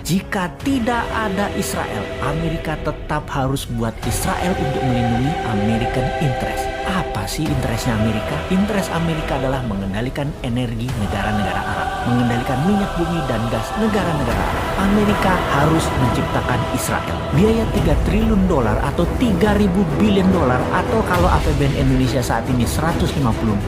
Jika tidak ada Israel, Amerika tetap harus buat Israel untuk melindungi American interest. Apa sih interestnya Amerika? Interest Amerika adalah mengendalikan energi negara-negara Arab, mengendalikan minyak bumi dan gas negara-negara Arab. Amerika harus menciptakan Israel. Biaya 3 triliun dolar atau 3.000 billion dolar, atau kalau APBN Indonesia saat ini 150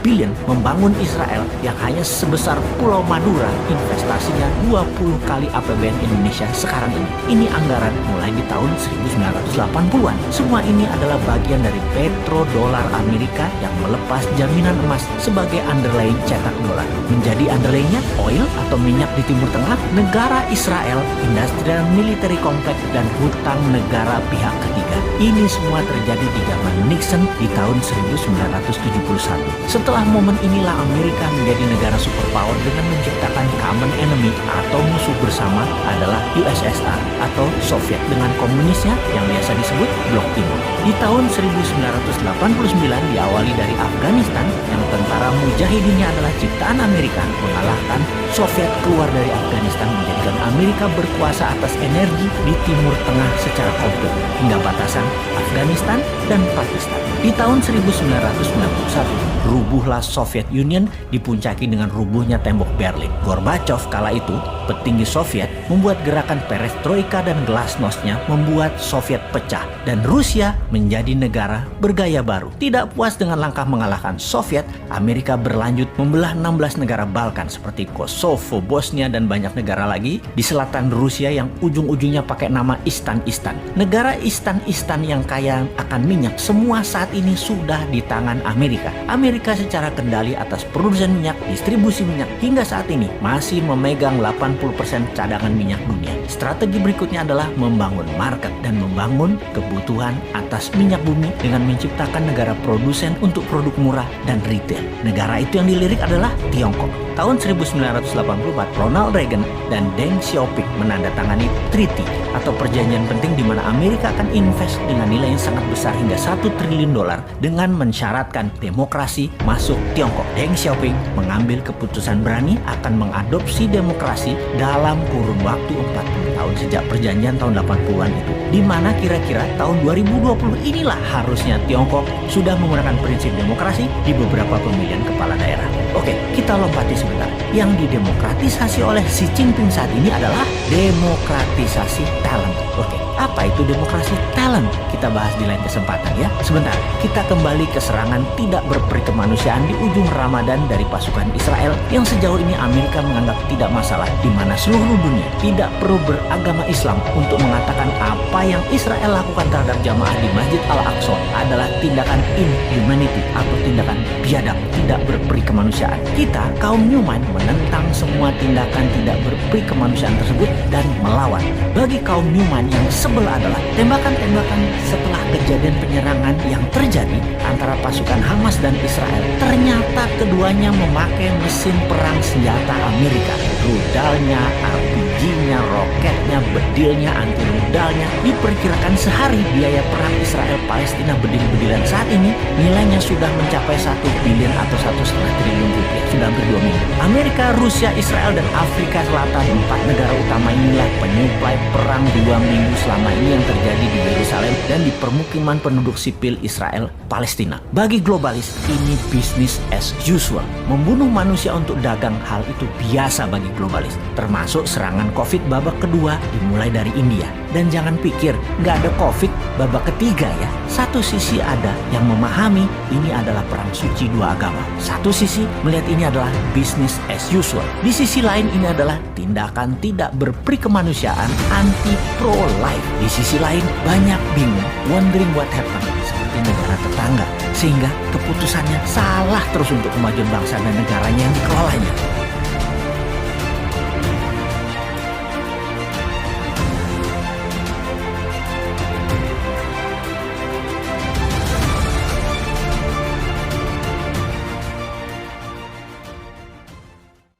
billion membangun Israel yang hanya sebesar Pulau Madura, investasinya 20 kali APBN Indonesia sekarang ini. Ini anggaran mulai di tahun 1980-an. Semua ini adalah bagian dari petrodolar Amerika yang melepas jaminan emas sebagai underlying cetak dolar. Menjadi underlyingnya oil atau minyak di Timur Tengah, negara Israel, industrial military complex, dan hutang negara pihak ketiga. Ini semua terjadi di zaman Nixon di tahun 1971. Setelah momen inilah Amerika menjadi negara superpower dengan menciptakan common enemy atau musuh bersama adalah USSR atau Soviet dengan komunisnya yang biasa disebut Blok Timur. Di tahun 1989 diawali dari Afghanistan yang tentara mujahidinnya adalah ciptaan Amerika mengalahkan Soviet keluar dari Afghanistan, menjadikan Amerika berkuasa atas energi di Timur Tengah secara komplit hingga batasan Afghanistan dan Pakistan. Di tahun 1991 rubuhlah Soviet Union dipuncaki dengan rubuhnya tembok Berlin. Gorbachev kala itu, petinggi Soviet, membuat gerakan perestroika dan glasnostnya membuat Soviet pecah dan Rusia menjadi negara bergaya baru. Tidak puas dengan langkah mengalahkan Soviet, Amerika berlanjut membelah 16 negara Balkan seperti Kosovo, Bosnia, dan banyak negara lagi di selatan Rusia yang ujung-ujungnya pakai nama Istan-Istan. Negara Istan-Istan yang kaya akan minyak semua saat ini sudah di tangan Amerika. Amerika secara kendali atas produsen minyak, distribusi minyak, hingga saat ini masih memegang 80% cadangan minyak dunia. Strategi berikutnya adalah membangun market dan membangun kebutuhan atas minyak bumi dengan menciptakan negara produsen untuk produk murah dan retail. Negara itu yang dilirik adalah Tiongkok. Tahun 1984, Ronald Reagan dan Deng Xiaoping menandatangani treaty atau perjanjian penting di mana Amerika akan invest dengan nilai yang sangat besar hingga 1 triliun dolar dengan mensyaratkan demokrasi masuk Tiongkok. Deng Xiaoping mengambil keputusan berani akan mengadopsi demokrasi dalam kurun waktu 40 tahun sejak perjanjian tahun 80-an itu. Di mana kira-kira tahun 2020 inilah harusnya Tiongkok sudah menggunakan prinsip demokrasi di beberapa pemilihan kepala daerah. Oke, kita lompati sebentar. Yang didemokratisasi oleh Xi Jinping saat ini adalah demokratisasi talent. Oke, apa itu demokrasi talent? Kita bahas di lain kesempatan ya. Sebentar, kita kembali ke serangan tidak berperi kemanusiaan di ujung Ramadan dari pasukan Israel yang sejauh ini Amerika menganggap tidak masalah, di mana seluruh dunia tidak perlu beragama Islam untuk mengatakan apa yang Israel lakukan terhadap jamaah di Masjid Al-Aqsa adalah tindakan inhumanity atau tindakan biadab, tidak berperi kemanusiaan. Kita, kaum Newman, menentang semua tindakan tidak berperi kemanusiaan tersebut dan melawan. Bagi kaum Newman yang sebel adalah tembakan-tembakan setelah kejadian penyerangan yang terjadi antara pasukan Hamas dan Israel. Ternyata keduanya memakai mesin perang senjata Amerika. Rudalnya, RPG-nya, roketnya, bedilnya, anti rudalnya. Diperkirakan sehari biaya perang Israel-Palestina bedil-bedilan saat ini nilainya sudah mencapai 1 billion atau 1,5 triliun rupiah. Sudah hampir 2 minggu. Amerika, Rusia, Israel, dan Afrika Selatan, 4 negara utama inilah penyuplai perang 2 minggu selama ini yang terjadi di Yerusalem dan di permukiman penduduk sipil Israel Palestina. Bagi globalis, ini business as usual. Membunuh manusia untuk dagang, hal itu biasa bagi globalis. Termasuk serangan COVID babak kedua dimulai dari India. Dan jangan pikir nggak ada COVID babak ketiga ya. Satu sisi ada yang memahami ini adalah perang suci dua agama. Satu sisi melihat ini adalah business as usual. Di sisi lain ini adalah tindakan tidak berperi kemanusiaan anti pro-life. Di sisi lain banyak bingung, wondering what happened seperti negara tetangga. Sehingga keputusannya salah terus untuk kemajuan bangsa dan negaranya yang dikelolanya.